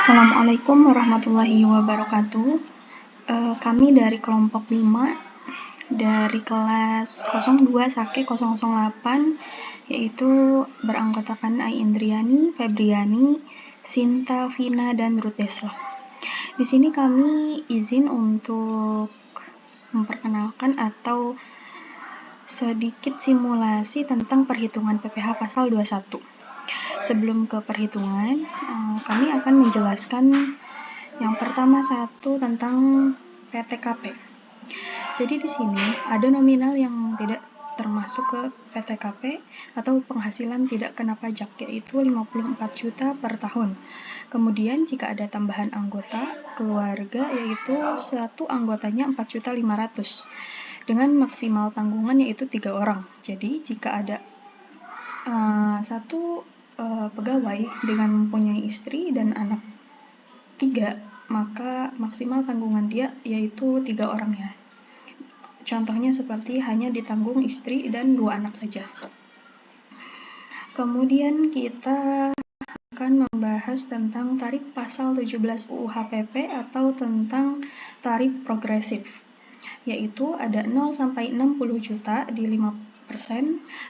Assalamualaikum warahmatullahi wabarakatuh. Kami dari kelompok 5 dari kelas 02 Sake 008, yaitu beranggotakan Ai Indriani, Febriani, Sinta, Vina, dan Ruth Desla. Di sini kami izin untuk memperkenalkan atau sedikit simulasi tentang perhitungan PPh pasal 21. Sebelum ke perhitungan, kami akan menjelaskan yang pertama tentang PTKP. Jadi di sini ada nominal yang tidak termasuk ke PTKP atau penghasilan tidak kena pajak, yaitu 54 juta per tahun. Kemudian jika ada tambahan anggota keluarga, yaitu satu anggotanya 4.500.000 dengan maksimal tanggungan yaitu 3 orang. Jadi jika ada satu pegawai dengan mempunyai istri dan anak 3, maka maksimal tanggungan dia yaitu 3 orang ya. Contohnya seperti hanya ditanggung istri dan 2 anak saja. Kemudian kita akan membahas tentang tarif pasal 17 UU HPP atau tentang tarif progresif, yaitu ada 0 sampai 60 juta di 5%,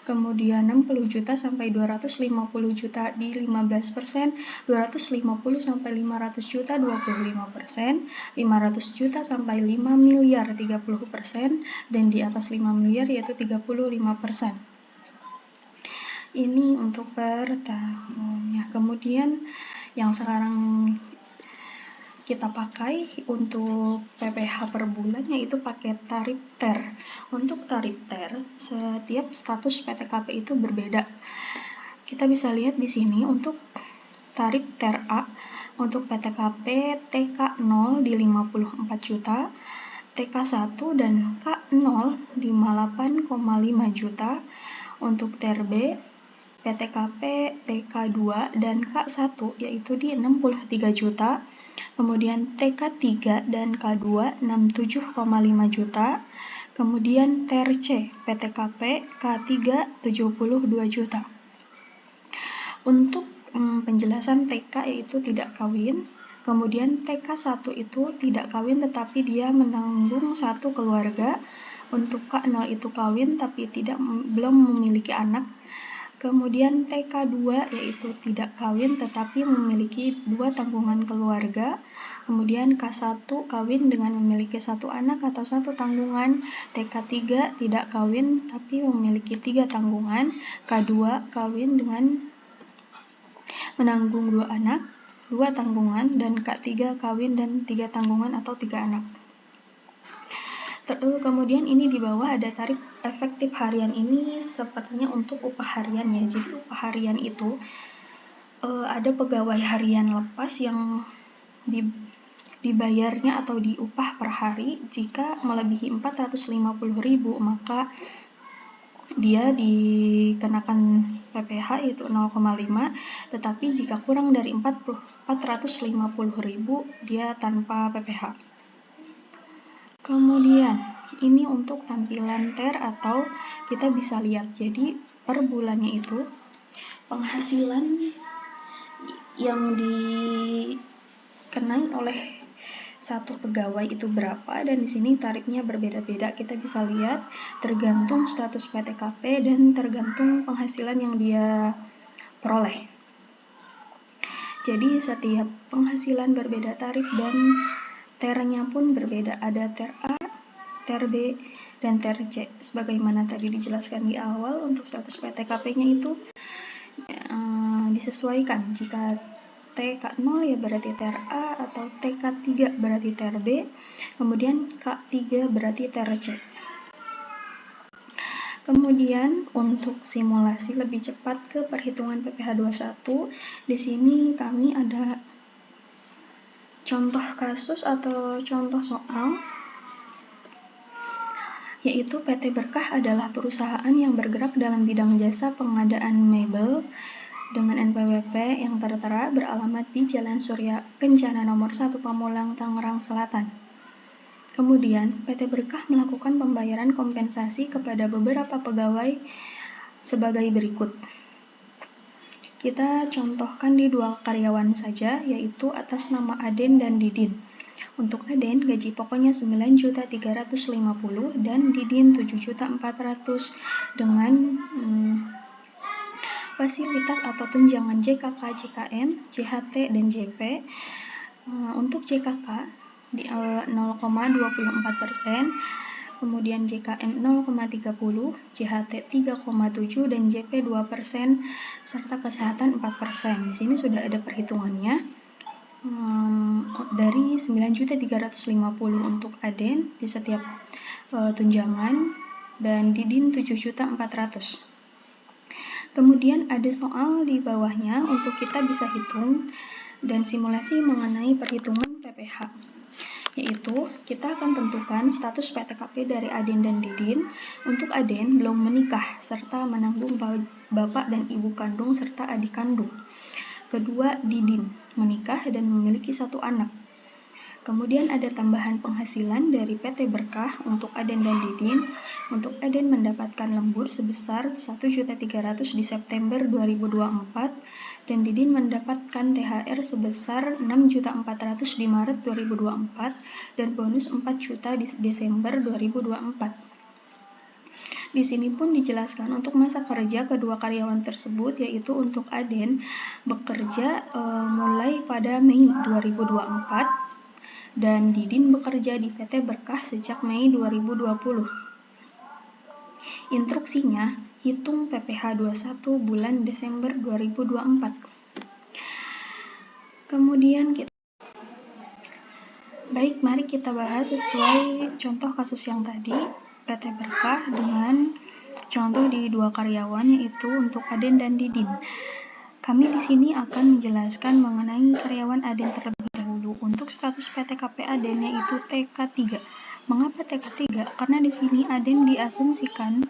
kemudian 60 juta sampai 250 juta di 15%, 250 sampai 500 juta 25%, 500 juta sampai 5 miliar 30%, dan di atas 5 miliar yaitu 35%. Ini untuk per tahunnya. Kemudian yang sekarang kita pakai untuk PPh per bulan yaitu pakai tarif TER. Untuk tarif TER, setiap status PTKP itu berbeda. Kita bisa lihat di sini untuk tarif TER A untuk PTKP TK0 di 54 juta, TK1 dan K0 di 58,5 juta. Untuk TER B, PTKP TK2 dan K1 yaitu di 63 juta. Kemudian TK3 dan K2 67,5 juta. Kemudian TER C, PTKP K3 72 juta. Untuk penjelasan TK yaitu tidak kawin. Kemudian TK1 itu tidak kawin tetapi dia menanggung satu keluarga. Untuk K0 itu kawin tapi belum memiliki anak. Kemudian TK2 yaitu tidak kawin tetapi memiliki 2 tanggungan keluarga. Kemudian K1 kawin dengan memiliki 1 anak atau 1 tanggungan. TK3 tidak kawin tapi memiliki 3 tanggungan. K2 kawin dengan menanggung 2 anak, 2 tanggungan, dan K3 kawin dan 3 tanggungan atau 3 anak. Kemudian ini di bawah ada tarif efektif harian. Ini sepertinya untuk upah harian ya. Jadi upah harian itu ada pegawai harian lepas yang dibayarnya atau diupah per hari. Jika melebihi 450.000 maka dia dikenakan PPh yaitu 0,5, tetapi jika kurang dari 450.000 dia tanpa PPh. Kemudian ini untuk tampilan TER atau kita bisa lihat. Jadi per bulannya itu penghasilan yang dikenai oleh satu pegawai itu berapa, dan di sini tarifnya berbeda-beda. Kita bisa lihat tergantung status PTKP dan tergantung penghasilan yang dia peroleh. Jadi setiap penghasilan berbeda tarif dan TER-nya pun berbeda. Ada TER A, TER B, dan TER C. Sebagaimana tadi dijelaskan di awal, untuk status PTKP-nya itu disesuaikan. Jika TK0 ya berarti TER A, atau TK3 berarti TER B, kemudian K3 berarti TER C. Kemudian untuk simulasi lebih cepat ke perhitungan PPh 21, di sini kami ada contoh kasus atau contoh soal, yaitu PT Berkah adalah perusahaan yang bergerak dalam bidang jasa pengadaan mebel dengan NPWP yang tertera beralamat di Jalan Surya Kencana nomor 1 Pamulang, Tangerang Selatan. Kemudian PT Berkah melakukan pembayaran kompensasi kepada beberapa pegawai sebagai berikut. Kita contohkan di 2 karyawan saja, yaitu atas nama Aden dan Didin. Untuk Aden, gaji pokoknya 9.350.000 dan Didin 7.400.000 dengan fasilitas atau tunjangan JKK, JKM, JHT, dan JP. Untuk JKK 0,24%, kemudian JKM 0,30%, JHT 3,7%, dan JP 2%, serta kesehatan 4%. Di sini sudah ada perhitungannya. Dari 9.350.000 untuk Aden di setiap tunjangan dan Didin 7.400.000. Kemudian ada soal di bawahnya untuk kita bisa hitung dan simulasi mengenai perhitungan PPh, yaitu kita akan tentukan status PTKP dari Aden dan Didin. Untuk Aden belum menikah serta menanggung bapak dan ibu kandung serta adik kandung. Kedua, Didin menikah dan memiliki 1 anak. Kemudian ada tambahan penghasilan dari PT Berkah untuk Aden dan Didin. Untuk Aden mendapatkan lembur sebesar 1.300.000 di September 2024 dan Didin mendapatkan THR sebesar 6.400.000 di Maret 2024 dan bonus 4 juta di Desember 2024. Di sini pun dijelaskan untuk masa kerja kedua karyawan tersebut, yaitu untuk Aden bekerja mulai pada Mei 2024 dan Didin bekerja di PT Berkah sejak Mei 2020. Instruksinya, hitung PPh 21 bulan Desember 2024. Kemudian baik, mari kita bahas sesuai contoh kasus yang tadi, PT Berkah dengan contoh di 2 karyawan, yaitu untuk Aden dan Didin. Kami di sini akan menjelaskan mengenai karyawan Aden terlebih dahulu. Untuk status PTKP Aden yaitu TK3. Mengapa TK3? Karena di sini Aden diasumsikan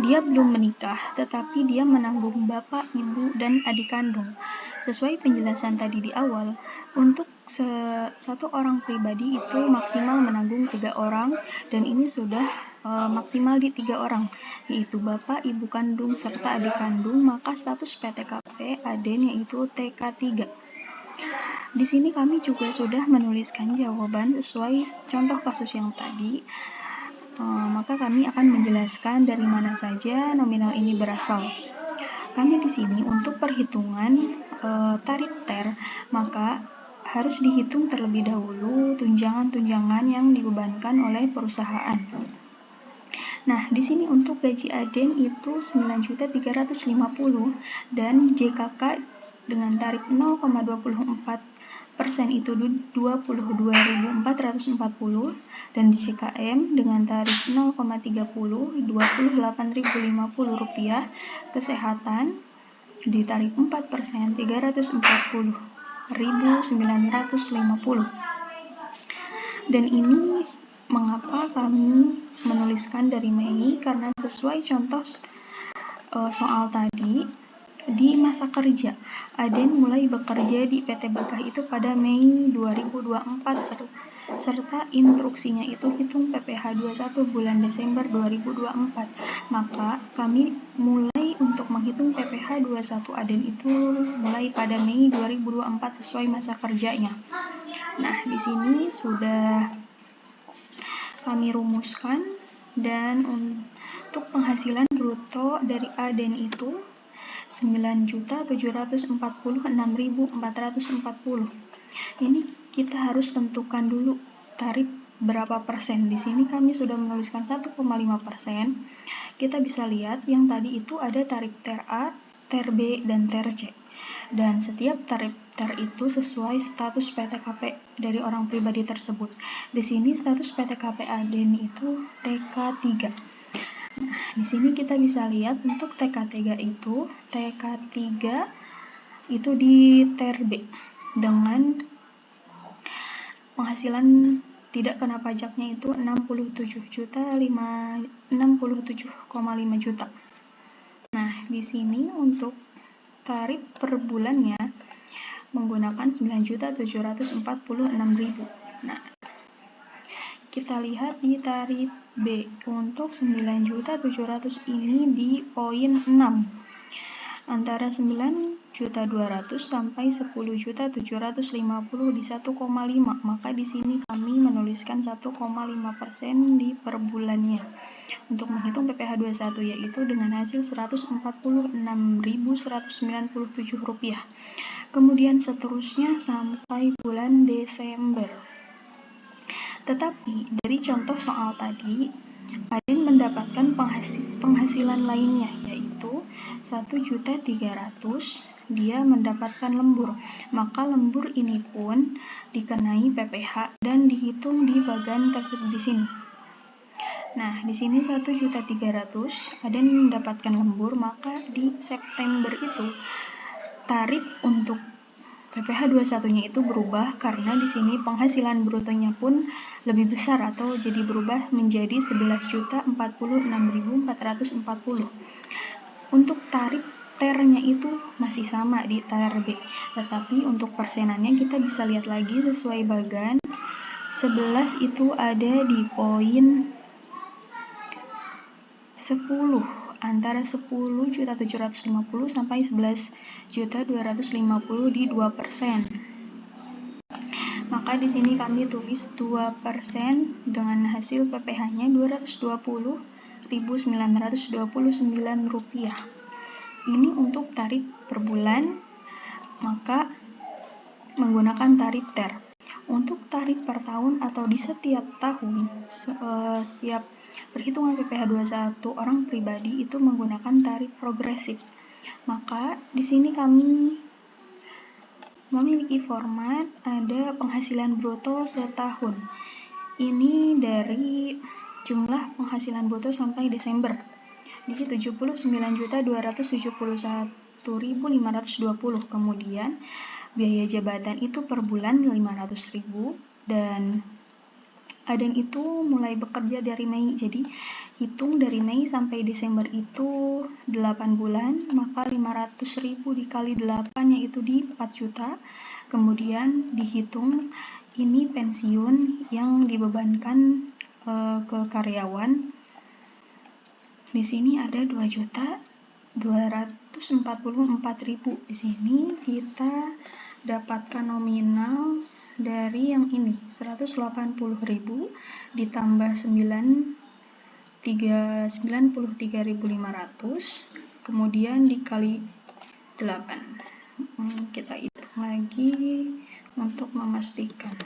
dia belum menikah, tetapi dia menanggung bapak, ibu, dan adik kandung. Sesuai penjelasan tadi di awal, untuk satu orang pribadi itu maksimal menanggung 3 orang, dan ini sudah maksimal di 3 orang, yaitu bapak, ibu kandung, serta adik kandung, maka status PTKP Aden yaitu TK3. Di sini kami juga sudah menuliskan jawaban sesuai contoh kasus yang tadi. Maka kami akan menjelaskan dari mana saja nominal ini berasal. Kami di sini untuk perhitungan tarif TER, maka harus dihitung terlebih dahulu tunjangan-tunjangan yang dibebankan oleh perusahaan. Nah, di sini untuk gaji Aden itu 9.350.000 dan JKK dengan tarif 0,24% itu 22.440 dan di JKM dengan tarif 0,30 28.050 rupiah, kesehatan di tarif 4% 340.950. Dan ini mengapa kami menuliskan dari Mei, karena sesuai contoh soal tadi, di masa kerja Aden mulai bekerja di PT Berkah itu pada Mei 2024 serta instruksinya itu hitung PPh 21 bulan Desember 2024. Maka kami mulai untuk menghitung PPh 21 Aden itu mulai pada Mei 2024 sesuai masa kerjanya. Nah, di sini sudah kami rumuskan, dan untuk penghasilan bruto dari Aden itu 9.746.440. Ini kita harus tentukan dulu tarif berapa persen. Di sini kami sudah menuliskan 1,5%. Kita bisa lihat yang tadi itu ada tarif TER A, TER B, dan TER C. Dan setiap tarif TER itu sesuai status PTKP dari orang pribadi tersebut. Di sini status PTKP Aden itu TK3. Nah, di sini kita bisa lihat untuk TK3 itu di TER B dengan penghasilan tidak kena pajaknya itu 67,5 juta. Nah, di sini untuk tarif per bulannya menggunakan 9.746.000. Nah, kita lihat di tarif B untuk 9.700 ini di poin 6. antara 9.200.000 sampai 10.750.000 di 1,5. Maka di sini kami menuliskan 1,5% di per bulannya. Untuk menghitung PPh 21 yaitu dengan hasil Rp146.197. Kemudian seterusnya sampai bulan Desember. Tetapi dari contoh soal tadi, Aden mendapatkan penghasilan lainnya, yaitu 1.300.000, dia mendapatkan lembur. Maka lembur ini pun dikenai PPh dan dihitung di bagian tersebut di sini. Nah, di sini 1.300.000 Aden mendapatkan lembur, maka di September itu tarif untuk PPh 21-nya itu berubah karena di sini penghasilan brutonya pun lebih besar atau jadi berubah menjadi 11.046.440. Untuk tarif TER-nya itu masih sama di TER B, tetapi untuk persenannya kita bisa lihat lagi sesuai bagan. 11 itu ada di poin 10, antara 10.750 sampai 11.250 di 2%. Maka di sini kami tulis 2% dengan hasil PPh-nya Rp220.929. Ini untuk tarif per bulan, maka menggunakan tarif TER. Untuk tarif per tahun atau di setiap tahun, setiap perhitungan PPh 21 orang pribadi itu menggunakan tarif progresif. Maka di sini kami memiliki format ada penghasilan bruto setahun. Ini dari jumlah penghasilan bruto sampai Desember di 79.271.520. Kemudian biaya jabatan itu per bulan 500.000 dan Aden itu mulai bekerja dari Mei, jadi hitung dari Mei sampai Desember itu 8 bulan, maka 500.000 dikali 8 yaitu di 4 juta. Kemudian dihitung ini pensiun yang dibebankan ke karyawan. Di sini ada 2.244.000. Di sini kita dapatkan nominal dari yang ini 180.000 ditambah 93.500 kemudian dikali 8. Kita hitung lagi untuk memastikan.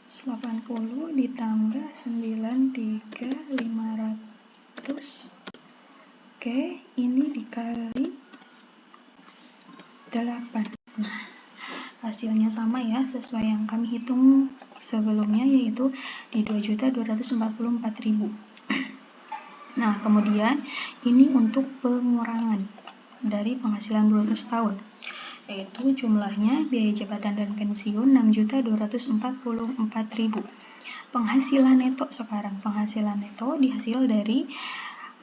80 ditambah 93.500. Oke, ini dikali 8. Nah, hasilnya sama ya, sesuai yang kami hitung sebelumnya, yaitu di 2.244.000. Nah, kemudian ini untuk pengurangan dari penghasilan bruto setahun, yaitu jumlahnya biaya jabatan dan pensiun 6.244.000. Penghasilan neto sekarang, penghasilan neto dihasil dari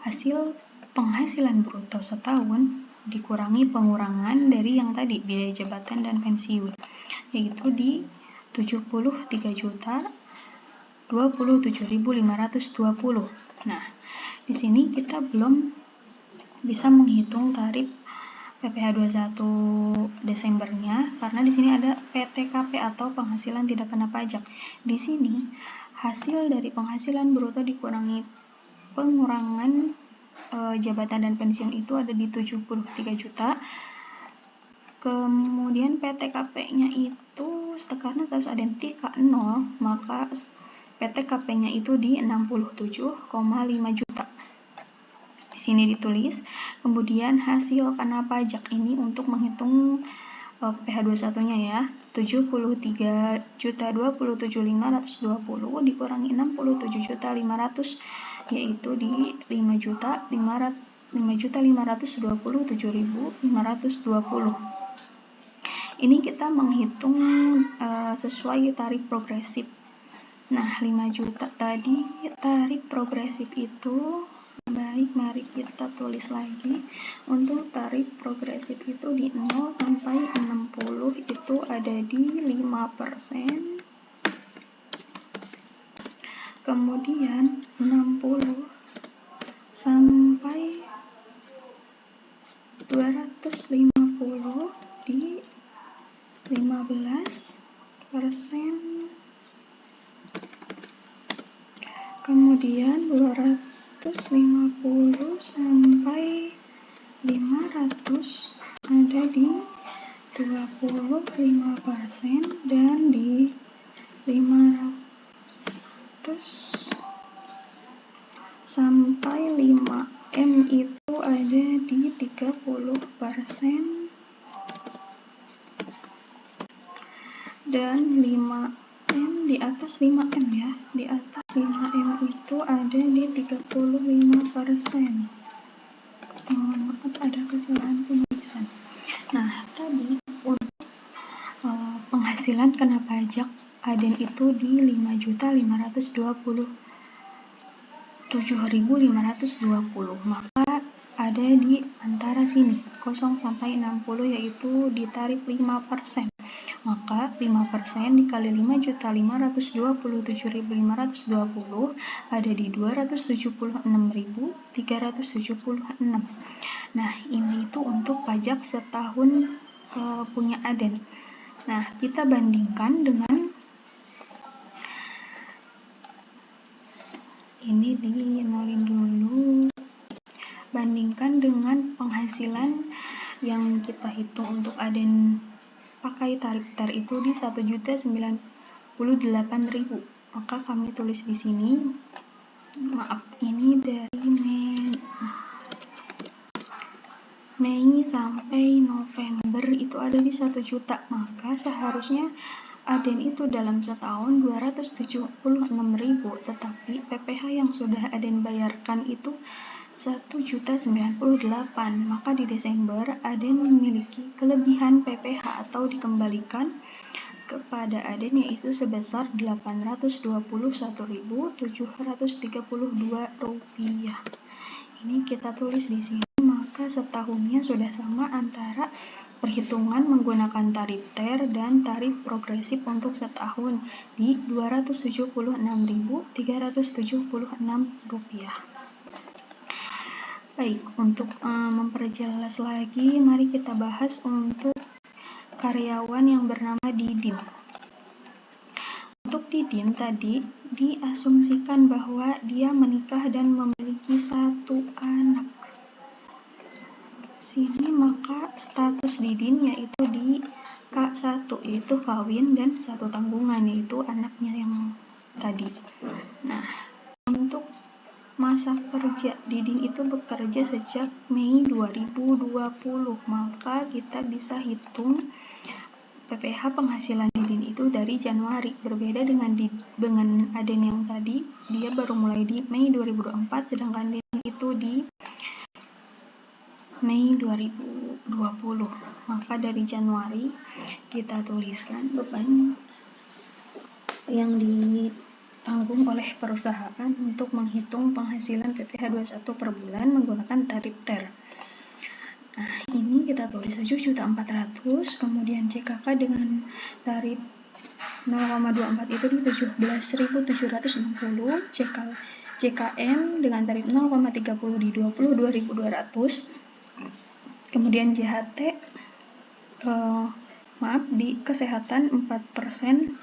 hasil penghasilan bruto setahun dikurangi pengurangan dari yang tadi biaya jabatan dan pensiun, yaitu di 73.27.520. Nah, di sini kita belum bisa menghitung tarif PPh 21 Desembernya karena di sini ada PTKP atau penghasilan tidak kena pajak. Di sini hasil dari penghasilan bruto dikurangi pengurangan jabatan dan pensiun itu ada di 73 juta. Kemudian PTKP-nya itu karena status Aden TK 0, maka PTKP-nya itu di 67,5 juta. Di sini ditulis. Kemudian hasil kena pajak ini untuk menghitung PPh 21-nya ya, 73.27.520 dikurangi 67.500 yaitu di 5.527.520. Ini kita menghitung sesuai tarif progresif. Nah, 5 juta tadi tarif progresif itu, baik, mari kita tulis lagi. Untuk tarif progresif itu di 0 sampai 60 itu ada di 5%. Kemudian 60 sampai 250 di 15%, kemudian 250 sampai 500 ada di 25%, dan di 500 sampai 5M itu ada di 30%, dan 5M di atas 5M ya, di atas 5M itu ada di 35%. Mohon maaf ada kesalahan penulisan. Nah, tadi untuk penghasilan kena pajak Aden itu di 5.527.520, maka ada di antara sini 0 sampai 60 yaitu di tarif 5%. Maka 5% dikali 5.527.520 ada di 276.376. Nah, ini itu untuk pajak setahun punya Aden. Nah, kita bandingkan dengan ini, dinolin dulu. Bandingkan dengan penghasilan yang kita hitung untuk Aden pakai tarif TER itu di 1.098.000. Maka kami tulis di sini, maaf, ini dari Mei sampai November itu ada di 1 juta. Maka seharusnya Aden itu dalam setahun 276.000, tetapi PPh yang sudah Aden bayarkan itu 1.098. Maka di Desember Aden memiliki kelebihan PPh atau dikembalikan kepada Aden yaitu sebesar Rp821.732. Ini kita tulis di sini. Maka setahunnya sudah sama antara perhitungan menggunakan tarif TER dan tarif progresif untuk setahun di Rp276.376. Baik, untuk memperjelas lagi, mari kita bahas untuk karyawan yang bernama Didin. Untuk Didin tadi diasumsikan bahwa dia menikah dan memiliki 1 anak. Sini maka status Didin yaitu di K1 yaitu kawin dan 1 tanggungan yaitu anaknya yang tadi. Nah, untuk masa kerja Didin itu bekerja sejak Mei 2020, maka kita bisa hitung PPh penghasilan Didin itu dari Januari. Berbeda dengan Aden yang tadi, dia baru mulai di Mei 2024, sedangkan Didin itu di Mei 2020. Maka dari Januari kita tuliskan beban yang ditanggung oleh perusahaan untuk menghitung penghasilan PPh 21 per bulan menggunakan tarif TER. Nah, ini kita tulis 7.400.000, kemudian CKK dengan tarif 0,24 itu di 17.760, CKM dengan tarif 0,30 di 22.200. Kemudian JHT di kesehatan 4%,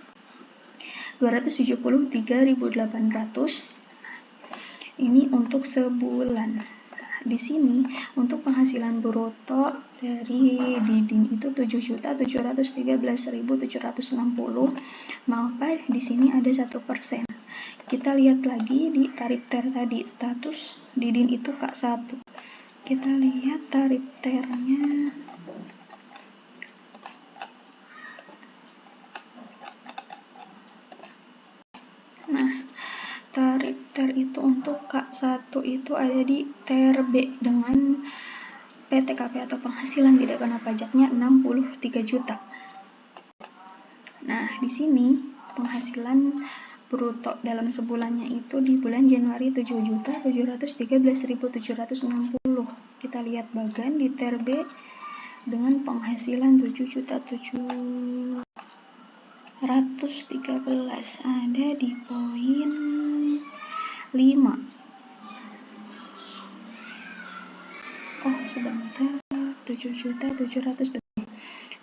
273.800. Ini untuk sebulan. Di sini untuk penghasilan bruto dari Didin itu 7.713.760, maka di sini ada 1%. Kita lihat lagi di tarif TER tadi, status Didin itu K1. Kita lihat tarif TER-nya. Nah, tarif TER itu untuk K1 itu ada di TER B dengan PTKP atau penghasilan tidak kena pajaknya 63 juta. Nah, di sini penghasilan bruto dalam sebulannya itu di bulan Januari 7.713.760. Kita lihat bagan di TER B dengan penghasilan 7.713 ada di poin 5. Oh, sebentar. 7.700.000.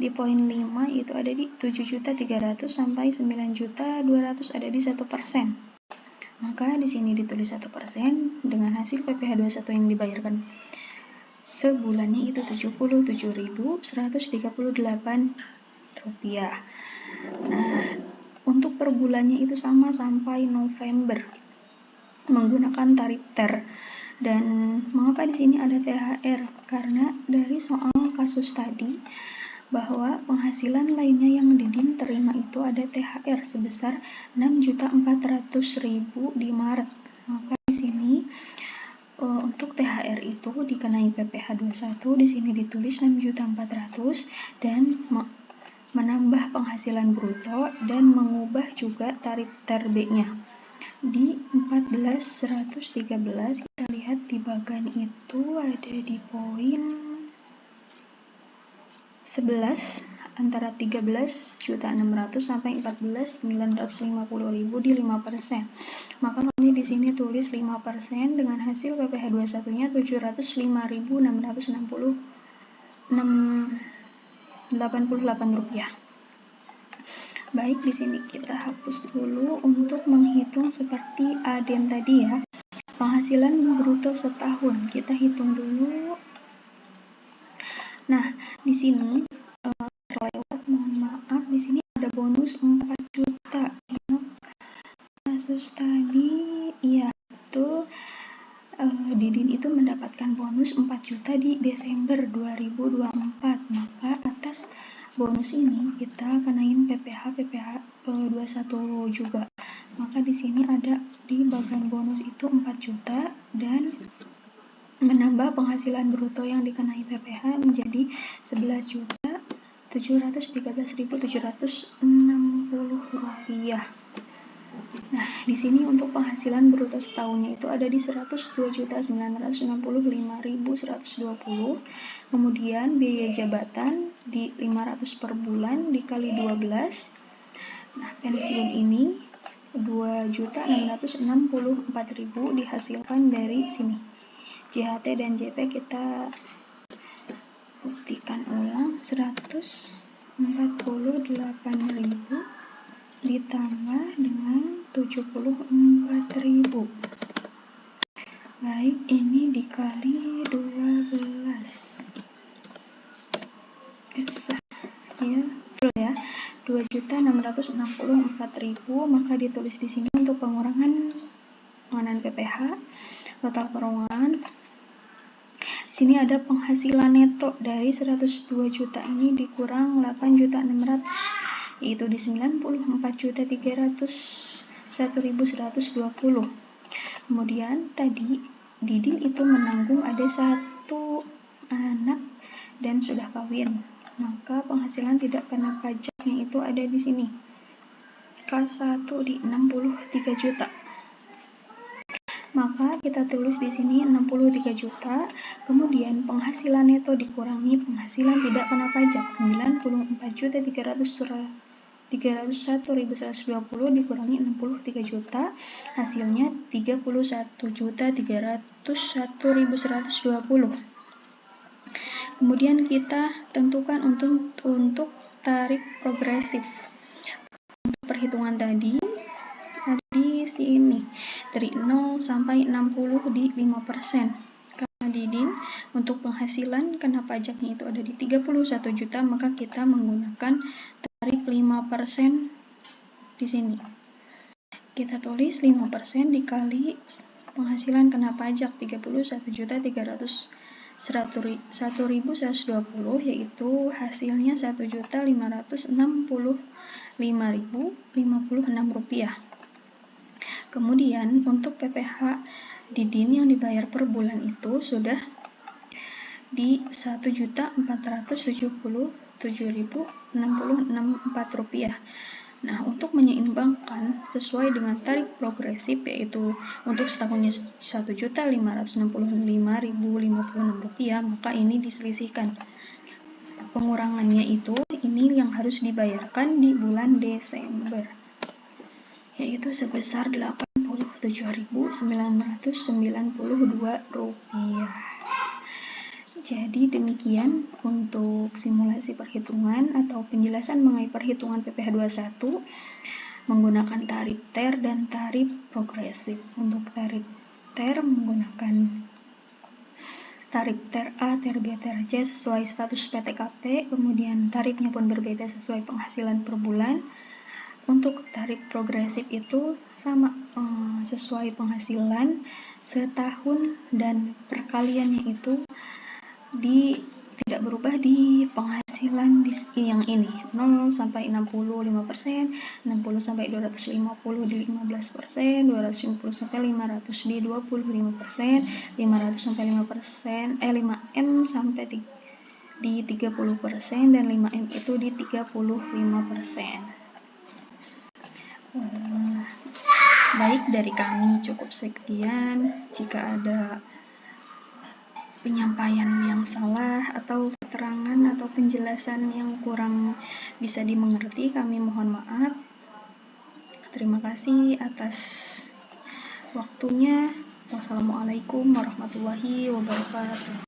Di poin 5 itu ada di 7.300.000 sampai 9.200.000 ada di 1%. Maka di sini ditulis 1% dengan hasil PPh 21 yang dibayarkan sebulannya itu Rp77.138. Nah, untuk per bulannya itu sama sampai November menggunakan tarif TER. Dan mengapa di sini ada THR? Karena dari soal kasus tadi bahwa penghasilan lainnya yang Didin terima itu ada THR sebesar 6.400.000 di Maret. Maka di sini untuk THR itu dikenai PPh 21, di sini ditulis 6.400.000 dan menambah penghasilan bruto dan mengubah juga tarif TER-B-nya. Di 14.113 kita lihat di bagan itu ada di poin 11 antara 13.600.000 sampai 14.950.000 di 5%. Maka kami di sini tulis 5% dengan hasil PPh 21-nya Rp705.688. Baik, di sini kita hapus dulu untuk menghitung seperti aden tadi ya. Penghasilan bruto setahun kita hitung dulu. Nah, di sini terlewat, mohon maaf, di sini ada bonus 4 juta. Kasus tadi, iya betul. Didin itu mendapatkan bonus 4 juta di Desember 2024. Maka atas bonus ini kita kenain PPh 21 juga. Maka di sini ada di bagian bonus itu 4 juta dan menambah penghasilan bruto yang dikenai PPh menjadi Rp11.713.760. Nah, di sini untuk penghasilan bruto setahunnya itu ada di Rp102.965.120. Kemudian biaya jabatan di 500 per bulan dikali 12. Nah, pensiun ini 2.664.000 dihasilkan dari sini. JHT dan JP kita buktikan ulang. 148.000 ditambah dengan 74.000. Baik, ini dikali 12. Ya, betul ya. 2.664.000, maka ditulis di sini untuk pengurangan PPh total pengurangan. Di sini ada penghasilan neto dari 102 juta ini dikurang 8.600, yaitu di 94.301.120. Kemudian tadi Didin itu menanggung ada 1 anak dan sudah kawin, maka penghasilan tidak kena pajaknya itu ada di sini. K1 di 63 juta. Maka kita tulis di sini 63 juta, kemudian penghasilan neto dikurangi penghasilan tidak kena pajak 94.301.120 dikurangi 63 juta, hasilnya 31.301.120. Kemudian kita tentukan untuk tarif progresif. Untuk perhitungan tadi di sini dari 0 sampai 60 di 5%. Karena Didin untuk penghasilan kena pajaknya itu ada di 31 juta, maka kita menggunakan tarif 5% di sini. Kita tulis 5% dikali penghasilan kena pajak 31.120, yaitu hasilnya Rp1.565.056. Kemudian untuk PPh Didin yang dibayar per bulan itu sudah di Rp1.477.064. Nah, untuk menyeimbangkan sesuai dengan tarif progresif, yaitu untuk setahunnya Rp1.565.056, maka ini diselisihkan. Pengurangannya itu ini yang harus dibayarkan di bulan Desember, yaitu sebesar Rp87.992. Jadi demikian untuk simulasi perhitungan atau penjelasan mengenai perhitungan PPh 21 menggunakan tarif TER dan tarif progresif. Untuk tarif TER menggunakan tarif TER A, TER B, TER C sesuai status PTKP, kemudian tarifnya pun berbeda sesuai penghasilan per bulan. Untuk tarif progresif itu sama, sesuai penghasilan setahun dan perkaliannya itu tidak berubah di penghasilan yang ini 0 sampai 65%, 60 sampai 250 di 15%, 250 sampai 500 di 25%, 500 sampai 5%, 5M sampai di 30% dan 5M itu di 35%. Baik, dari kami cukup sekian. Jika ada penyampaian yang salah atau keterangan atau penjelasan yang kurang bisa dimengerti, kami mohon maaf. Terima kasih atas waktunya. Wassalamualaikum warahmatullahi wabarakatuh.